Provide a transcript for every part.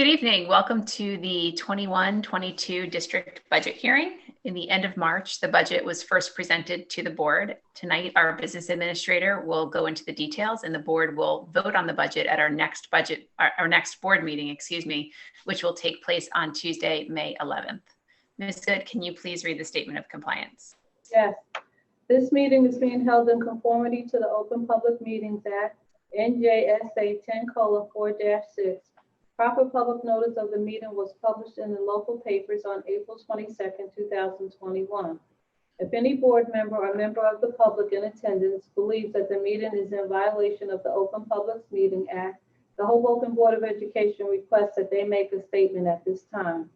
Good evening. Welcome to the 21-22 district budget hearing. In the end of March, the budget was first presented to the board. Tonight, our business administrator will go into the details and the board will vote on the budget at our next board meeting, which will take place on Tuesday, May 11th. Ms. Good, can you please read the statement of compliance? Yes. This meeting is being held in conformity to the Open Public Meetings Act, NJSA 10:4-6. Proper public notice of the meeting was published in the local papers on April 22nd, 2021. If any board member or member of the public in attendance believes that the meeting is in violation of the Open Public Meeting Act, the Hoboken Board of Education requests that they make a statement at this time.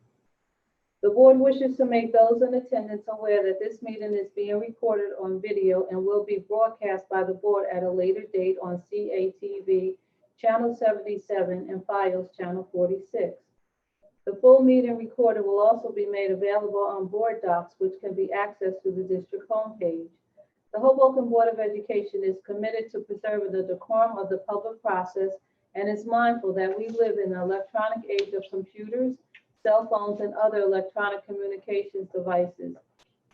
The board wishes to make those in attendance aware that this meeting is being recorded on video and will be broadcast by the board at a later date on CATV Channel 77 and Fios Channel 46. The full meeting recording will also be made available on board docs, which can be accessed through the district homepage. The Hoboken Board of Education is committed to preserving the decorum of the public process and is mindful that we live in an electronic age of computers, cell phones, and other electronic communications devices.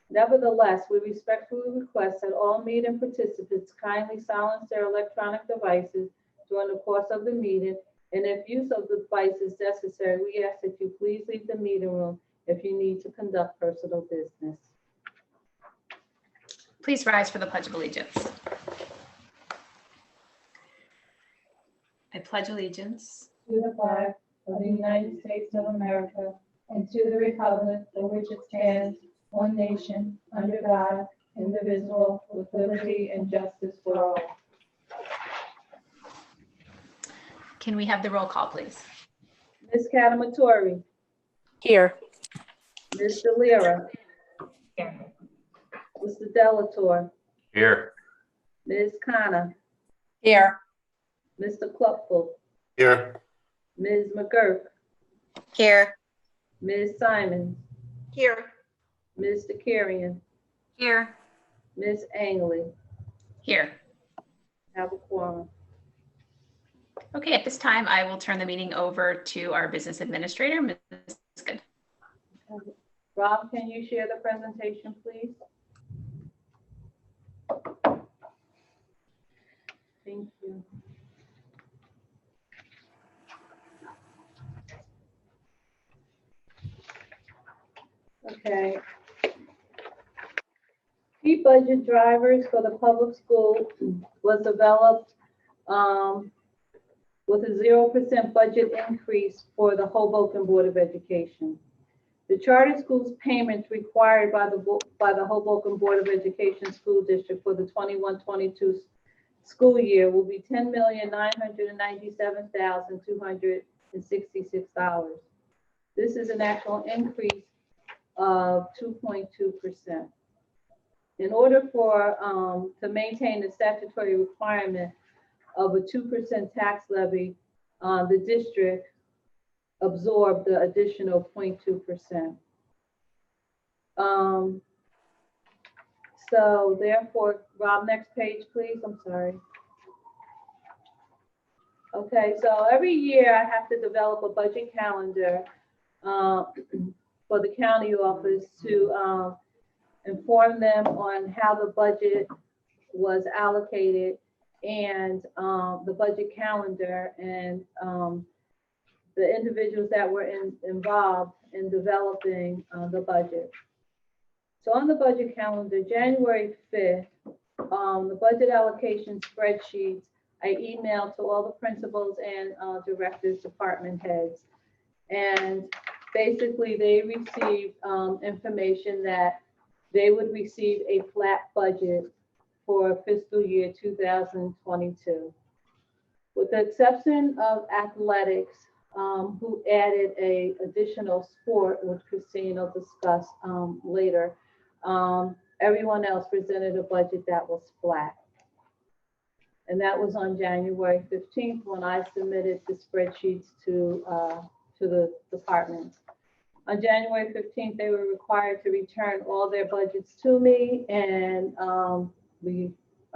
Nevertheless, we respectfully request that all meeting participants kindly silence their electronic devices during the course of the meeting, and if use of the device is necessary, we ask that you please leave the meeting room if you need to conduct personal business. Please rise for the Pledge of Allegiance. I pledge allegiance To the flag of the United States of America and to the republic for which it stands, one nation, under God, indivisible, with liberty and justice for all. Can we have the roll call, please? Ms. Catamatori. Here. Ms. Delira. Here. Mr. Delator. Here. Ms. Connor. Here. Mr. Clupful. Here. Ms. McGurk. Here. Ms. Simons. Here. Mr. Carrion. Here. Ms. Angley. Here. Have a quorum. Okay, at this time, I will turn the meeting over to our business administrator, Ms. Good. Rob, can you share the presentation, please? Thank you. Okay. Key budget drivers for the public school was developed with a 0% budget increase for the Hoboken Board of Education. The charter schools payments required by the Hoboken Board of Education School District for the 21-22 school year will be $10,997,266. This is an actual increase of 2.2%. In order for to maintain the statutory requirement of a 2% tax levy, the district absorbed the additional 0.2%. So therefore, Rob, next page, please. I'm sorry. Okay, so every year I have to develop a budget calendar for the county office to inform them on how the budget was allocated and the budget calendar and the individuals that were involved in developing the budget. So on the budget calendar, January 5th, the budget allocation spreadsheets I emailed to all the principals and directors, department heads. And basically they received information that they would receive a flat budget for fiscal year 2022. With the exception of athletics, who added a additional sport, which Christine will discuss later, everyone else presented a budget that was flat. And that was on January 15th when I submitted the spreadsheets to the departments. On January 15th, they were required to return all their budgets to me, and I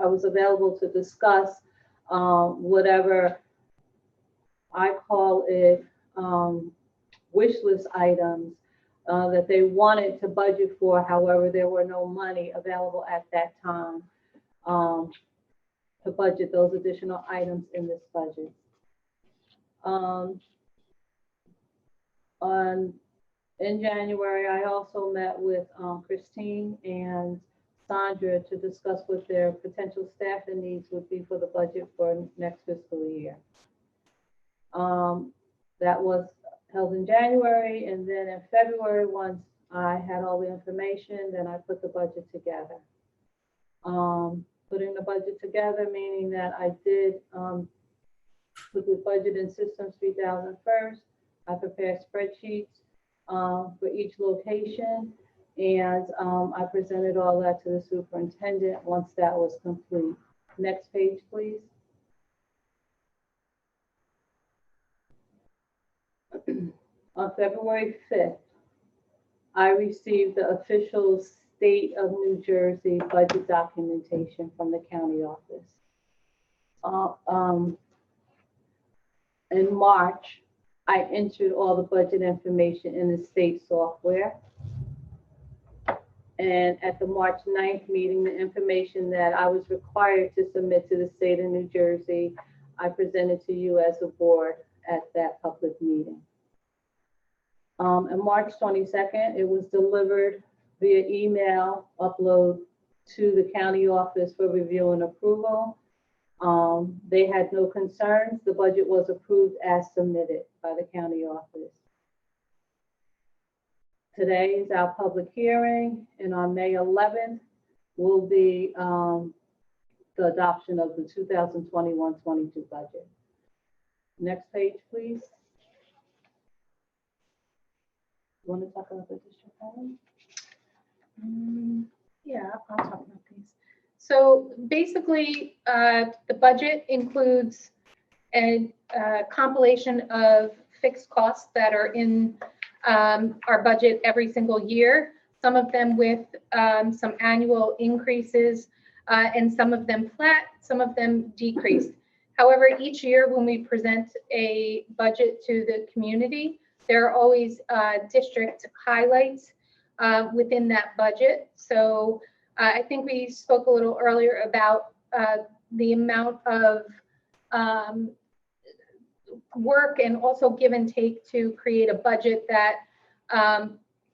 was available to discuss whatever I call it wish list items that they wanted to budget for. However, there were no money available at that time to budget those additional items in this budget. In January, I also met with Christine and Sandra to discuss what their potential staffing needs would be for the budget for next fiscal year. That was held in January, and then in February, once I had all the information, then I put the budget together. Putting the budget together, meaning that I did put the budget in Systems 3000 first. I prepared spreadsheets for each location, and I presented all that to the superintendent once that was complete. Next page, please. On February 5th, I received the official State of New Jersey budget documentation from the county office. In March, I entered all the budget information in the state software. And at the March 9th meeting, the information that I was required to submit to the state of New Jersey, I presented to you as a board at that public meeting. On March 22nd, it was delivered via email upload to the county office for review and approval. They had no concerns. The budget was approved as submitted by the county office. Today is our public hearing, and on May 11th will be the adoption of the 2021-22 budget. Next page, please. You want to talk about the district planning? Yeah, I'll talk about these. So basically, the budget includes a compilation of fixed costs that are in our budget every single year, some of them with some annual increases and some of them flat, some of them decreased. However, each year when we present a budget to the community, there are always district highlights within that budget. So I think we spoke a little earlier about the amount of work and also give and take to create a budget that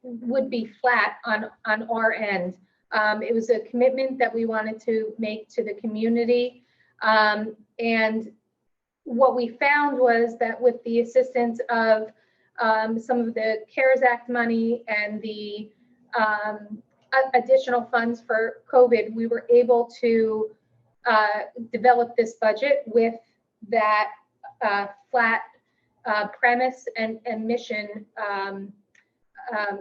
would be flat on our end. It was a commitment that we wanted to make to the community. And what we found was that with the assistance of some of the CARES Act money and the additional funds for COVID, we were able to develop this budget with that flat premise and mission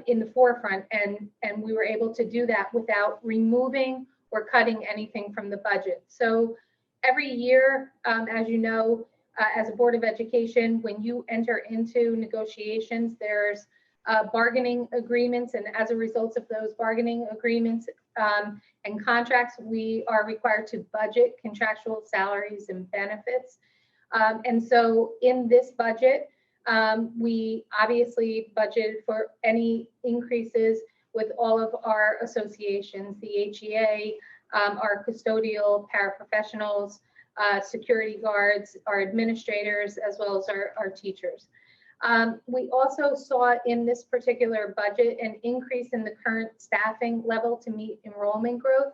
in the forefront, and we were able to do that without removing or cutting anything from the budget. So every year, as you know, as a Board of Education, when you enter into negotiations, there's bargaining agreements, and as a result of those bargaining agreements and contracts, we are required to budget contractual salaries and benefits. And so in this budget, we obviously budgeted for any increases with all of our associations, the HEA, our custodial paraprofessionals, security guards, our administrators, as well as our teachers. We also saw in this particular budget an increase in the current staffing level to meet enrollment growth.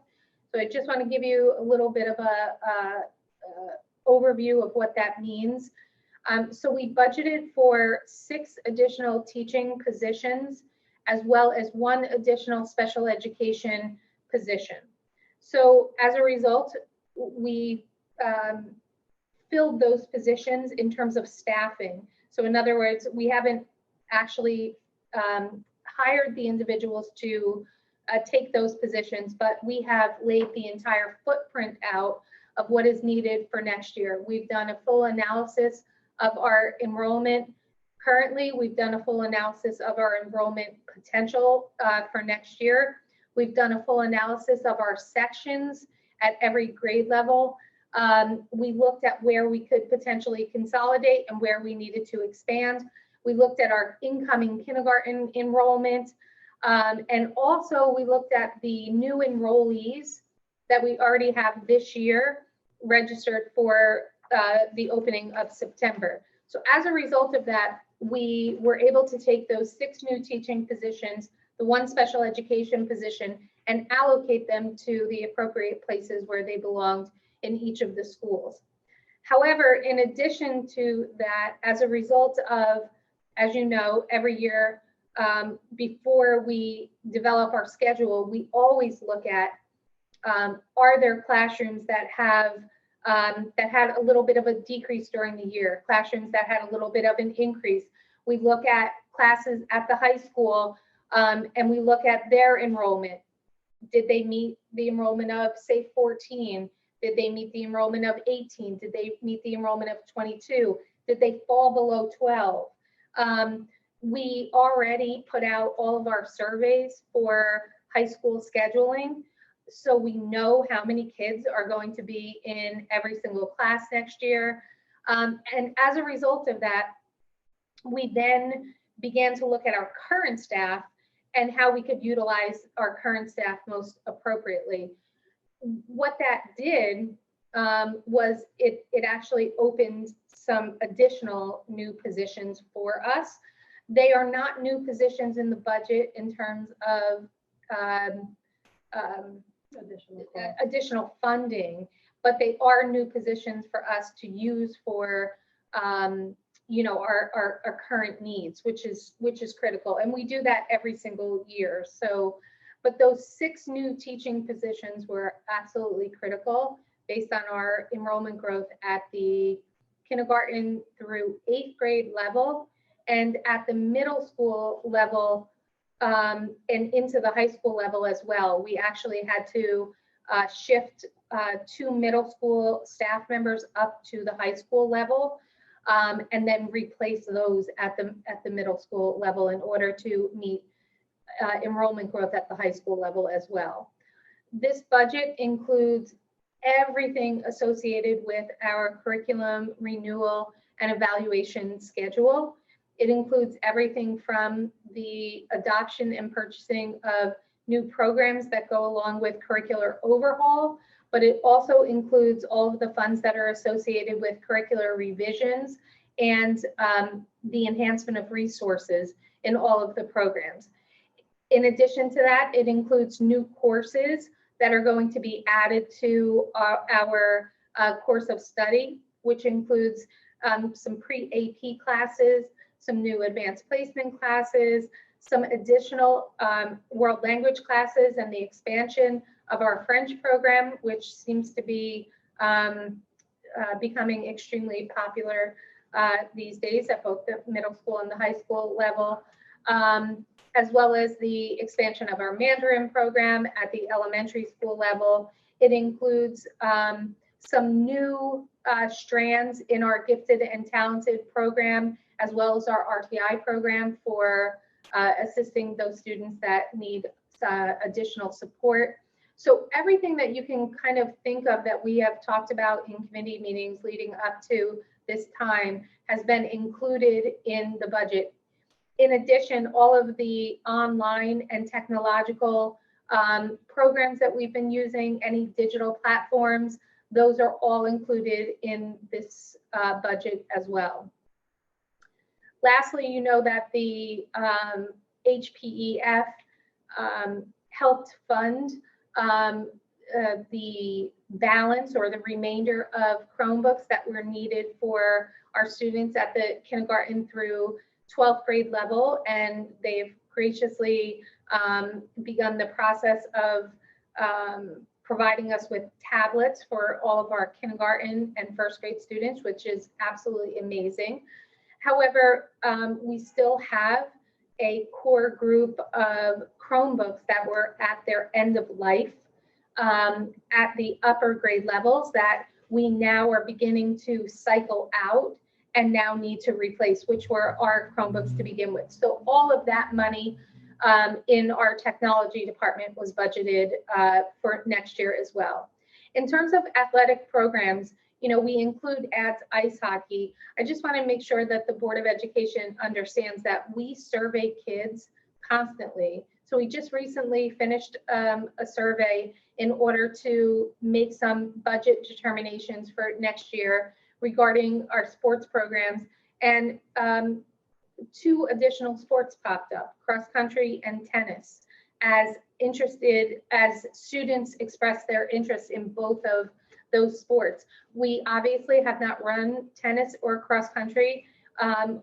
So I just want to give you a little bit of a overview of what that means. So we budgeted for 6 additional teaching positions, as well as 1 additional special education position. So as a result, we filled those positions in terms of staffing. So in other words, we haven't actually hired the individuals to take those positions, but we have laid the entire footprint out of what is needed for next year. We've done a full analysis of our enrollment. Currently, we've done a full analysis of our enrollment potential for next year. We've done a full analysis of our sections at every grade level. We looked at where we could potentially consolidate and where we needed to expand. We looked at our incoming kindergarten enrollment. And also we looked at the new enrollees that we already have this year registered for the opening of September. So as a result of that, we were able to take those 6 new teaching positions, the 1 special education position, and allocate them to the appropriate places where they belonged in each of the schools. However, in addition to that, as a result of, as you know, every year before we develop our schedule, we always look at are there classrooms that have that had a little bit of a decrease during the year, classrooms that had a little bit of an increase. We look at classes at the high school and we look at their enrollment. Did they meet the enrollment of, say, 14? Did they meet the enrollment of 18? Did they meet the enrollment of 22? Did they fall below 12? We already put out all of our surveys for high school scheduling, so we know how many kids are going to be in every single class next year. And as a result of that, we then began to look at our current staff and how we could utilize our current staff most appropriately. What that did was it actually opened some additional new positions for us. They are not new positions in the budget in terms of additional funding, but they are new positions for us to use for you know, our current needs, which is critical, and we do that every single year. So, but those 6 new teaching positions were absolutely critical based on our enrollment growth at the kindergarten through 8th grade level, and at the middle school level and into the high school level as well. We actually had to shift 2 middle school staff members up to the high school level, and then replace those at the middle school level in order to meet enrollment growth at the high school level as well. This budget includes everything associated with our curriculum renewal and evaluation schedule. It includes everything from the adoption and purchasing of new programs that go along with curricular overhaul, but it also includes all of the funds that are associated with curricular revisions and the enhancement of resources in all of the programs. In addition to that, it includes new courses that are going to be added to our course of study, which includes some pre-AP classes, some new advanced placement classes, some additional world language classes, and the expansion of our French program, which seems to be becoming extremely popular these days at both the middle school and the high school level, as well as the expansion of our Mandarin program at the elementary school level. It includes some new strands in our gifted and talented program, as well as our RTI program for assisting those students that need additional support. So everything that you can kind of think of that we have talked about in committee meetings leading up to this time has been included in the budget. In addition, all of the online and technological programs that we've been using, any digital platforms, those are all included in this budget as well. Lastly, you know that the HPEF helped fund the balance or the remainder of Chromebooks that were needed for our students at the kindergarten through 12th grade level, and they've graciously begun the process of providing us with tablets for all of our kindergarten and first grade students, which is absolutely amazing. However, we still have a core group of Chromebooks that were at their end of life at the upper grade levels that we now are beginning to cycle out and now need to replace, which were our Chromebooks to begin with. So all of that money in our technology department was budgeted for next year as well. In terms of athletic programs, we include adds ice hockey. I just want to make sure that the Board of Education understands that we survey kids constantly. So we just recently finished a survey in order to make some budget determinations for next year regarding our sports programs. And 2 additional sports popped up, cross country and tennis, as students express their interest in both of those sports. We obviously have not run tennis or cross country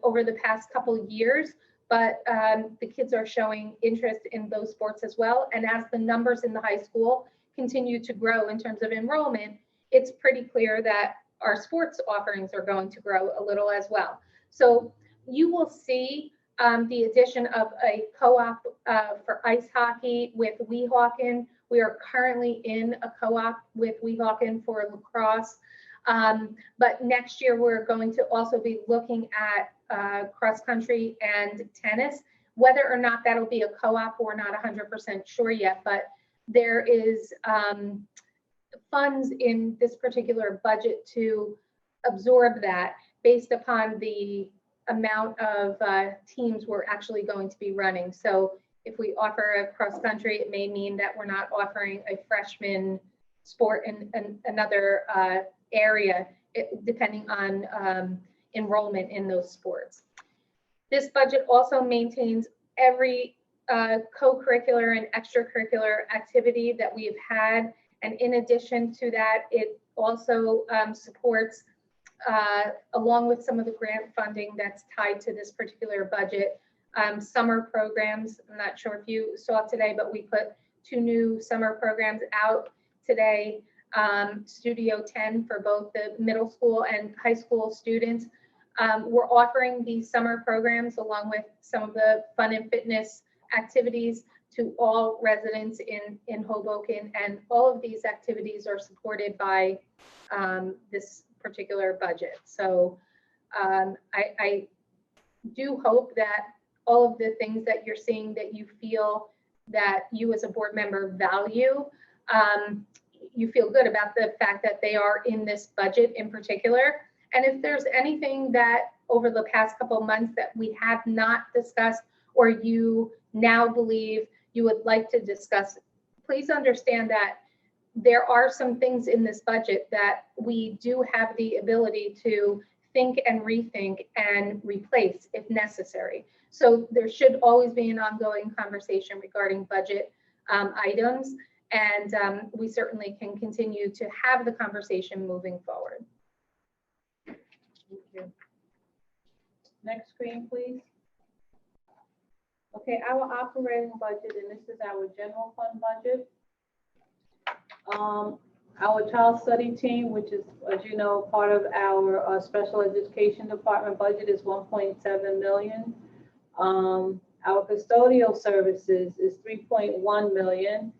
over the past couple of years, but the kids are showing interest in those sports as well. And as the numbers in the high school continue to grow in terms of enrollment, it's pretty clear that our sports offerings are going to grow a little as well. So you will see the addition of a co-op for ice hockey with Weehawken. We are currently in a co-op with Weehawken for lacrosse. But next year, we're going to also be looking at cross country and tennis. Whether or not that'll be a co-op, we're not 100% sure yet, but there is funds in this particular budget to absorb that based upon the amount of teams we're actually going to be running. So if we offer a cross country, it may mean that we're not offering a freshman sport in another area, depending on enrollment in those sports. This budget also maintains every co-curricular and extracurricular activity that we've had. And in addition to that, it also supports, along with some of the grant funding that's tied to this particular budget, summer programs. I'm not sure if you saw today, but we put 2 new summer programs out today. Studio 10 for both the middle school and high school students. We're offering these summer programs along with some of the fun and fitness activities to all residents in Hoboken, and all of these activities are supported by this particular budget. So I do hope that all of the things that you're seeing that you feel that you as a board member value, you feel good about the fact that they are in this budget in particular. And if there's anything that over the past couple of months that we have not discussed, or you now believe you would like to discuss, please understand that there are some things in this budget that we do have the ability to think and rethink and replace if necessary. So there should always be an ongoing conversation regarding budget items, and we certainly can continue to have the conversation moving forward. Thank you. Next screen, please. Okay, our operating budget, and this is our general fund budget. Our child study team, which is, as you know, part of our special education department budget, is 1.7 million. Our custodial services is 3.1 million.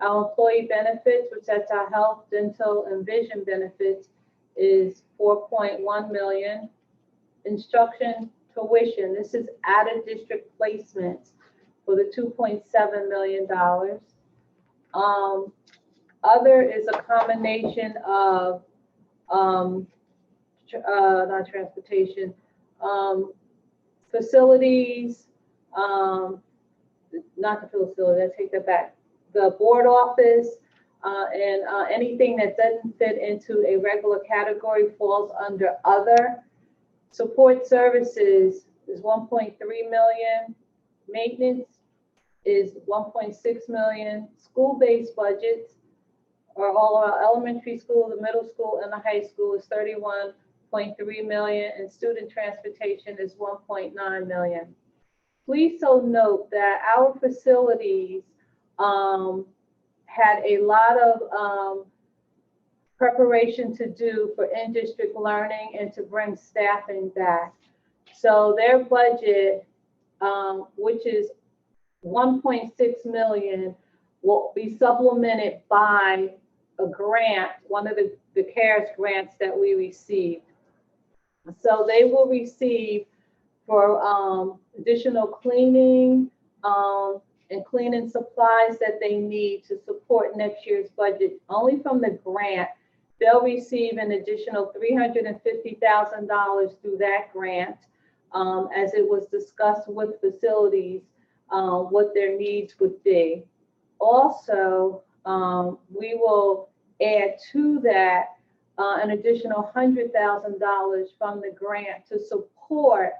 Our employee benefits, which that's our health, dental, and vision benefits, is 4.1 million. Instruction tuition, this is added district placements for the $2.7 million. Other is a combination of not transportation, facilities, not the facility, I take that back, the board office, and anything that doesn't fit into a regular category falls under other. Support services is 1.3 million. Maintenance is 1.6 million. School-based budgets are all our elementary school, the middle school, and the high school is 31.3 million, and student transportation is 1.9 million. Please so note that our facilities had a lot of preparation to do for in-district learning and to bring staffing back. So their budget, which is 1.6 million, will be supplemented by a grant, one of the CARES grants that we received. So they will receive for additional cleaning and cleaning supplies that they need to support next year's budget. Only from the grant, they'll receive an additional $350,000 through that grant, as it was discussed with facilities, what their needs would be. Also, we will add to that an additional $100,000 from the grant to support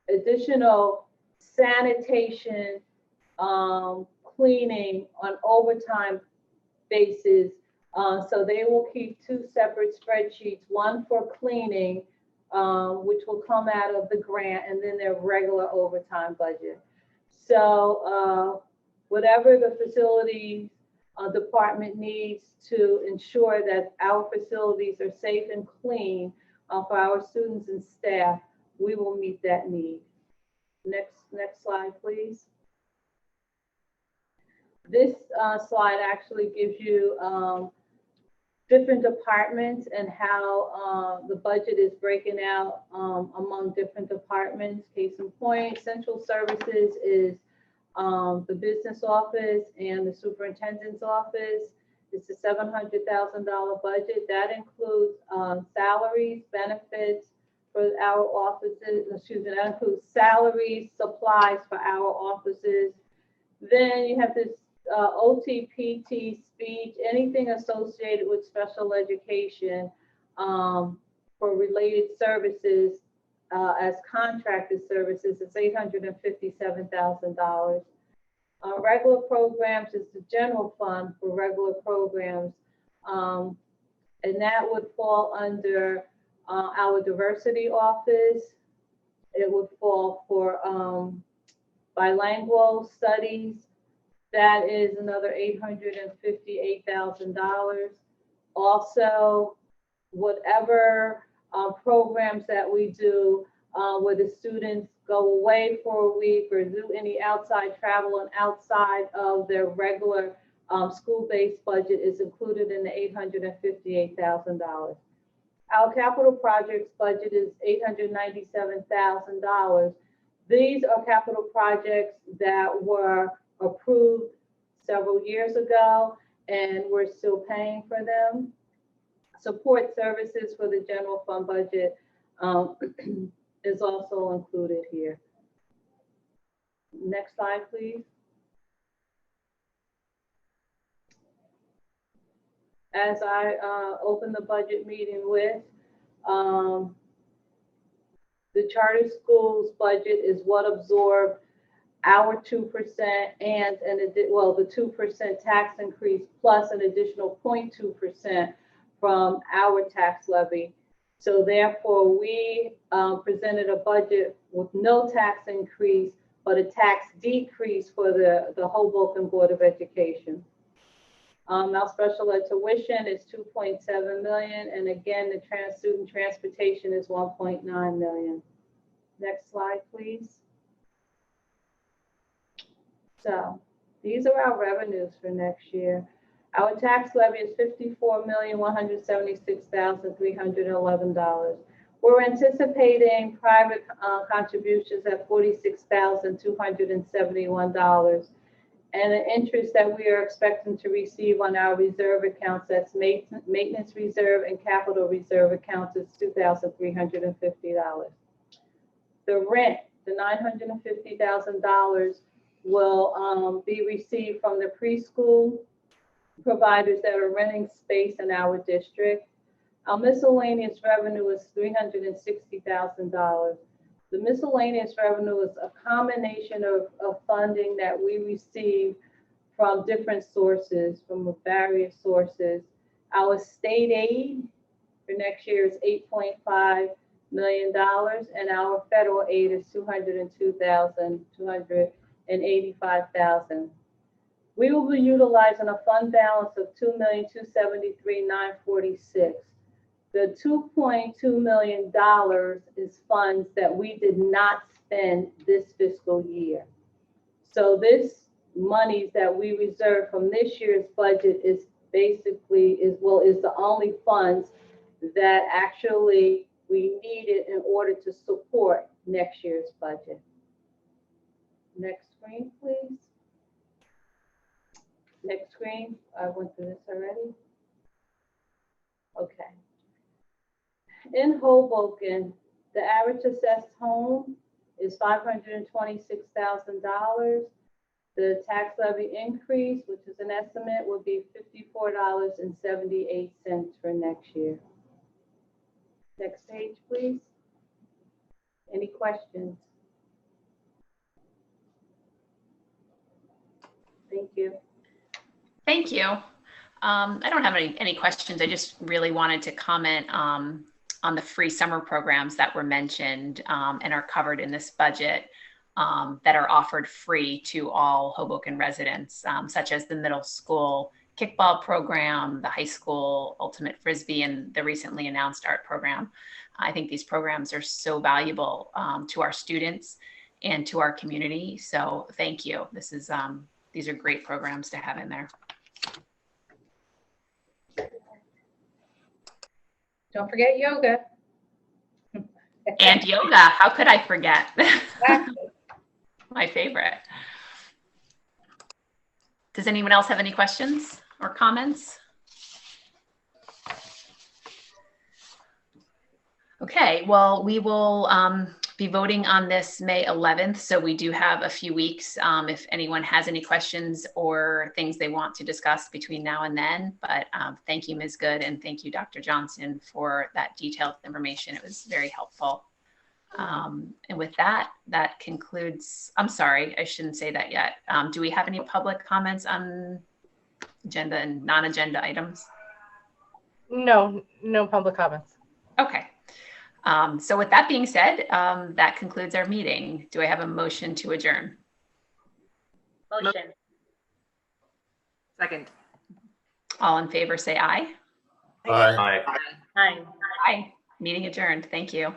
additional sanitation, cleaning on overtime basis. So they will keep two separate spreadsheets, one for cleaning, which will come out of the grant, and then their regular overtime budget. So whatever the facilities department needs to ensure that our facilities are safe and clean for our students and staff, we will meet that need. Next slide, please. This slide actually gives you different departments and how the budget is breaking out among different departments. Case in point, central services is the business office and the superintendent's office. It's a $700,000 budget. That includes salaries, benefits for our offices, that includes salaries, supplies for our offices. Then you have this OT, PT, speech, anything associated with special education for related services as contracted services is $857,000. Regular programs is the general fund for regular programs, and that would fall under our diversity office. It would fall for bilingual studies. That is another $858,000. Also, whatever programs that we do where the students go away for a week or do any outside travel and outside of their regular school-based budget is included in the $858,000. Our capital projects budget is $897,000. These are capital projects that were approved several years ago, and we're still paying for them. Support services for the general fund budget is also included here. Next slide, please. As I open the budget meeting with, the charter schools budget is what absorbed our 2% and the 2% tax increase plus an additional 0.2% from our tax levy. So therefore, we presented a budget with no tax increase, but a tax decrease for the Hoboken Board of Education. Our special ed tuition is $2.7 million, and again, the student transportation is $1.9 million. Next slide, please. So these are our revenues for next year. Our tax levy is $54,176,311. We're anticipating private contributions at $46,271. And the interest that we are expecting to receive on our reserve accounts, that's maintenance reserve and capital reserve accounts, is $2,350. The rent, the $950,000, will be received from the preschool providers that are renting space in our district. Our miscellaneous revenue is $360,000. The miscellaneous revenue is a combination of funding that we receive from different sources, from various sources. Our state aid for next year is $8.5 million, and our federal aid is $202,285,000. We will be utilizing a fund balance of $2,273,946. The $2.2 million is funds that we did not spend this fiscal year. So this monies that we reserve from this year's budget is basically is the only funds that actually we needed in order to support next year's budget. Next screen, please. Next screen. I went through this already. In Hoboken, the average assessed home is $526,000. The tax levy increase, which is an estimate, would be $54.78 for next year. Next page, please. Any questions? Thank you. Thank you. I don't have any questions. I just really wanted to comment on the free summer programs that were mentioned and are covered in this budget that are offered free to all Hoboken residents, such as the middle school kickball program, the high school ultimate frisbee, and the recently announced art program. I think these programs are so valuable to our students and to our community. So thank you. These are great programs to have in there. Don't forget yoga. And yoga, how could I forget? Exactly. My favorite. Does anyone else have any questions or comments? Okay, well, we will be voting on this May 11th, so we do have a few weeks if anyone has any questions or things they want to discuss between now and then. But thank you, Ms. Good, and thank you, Dr. Johnson, for that detailed information. It was very helpful. And with that, that concludes, I'm sorry, I shouldn't say that yet. Do we have any public comments on agenda and non-agenda items? No, no public comments. Okay. So with that being said, that concludes our meeting. Do I have a motion to adjourn? Motion. Second. All in favor, say aye. Aye. Aye. Aye. Meeting adjourned. Thank you.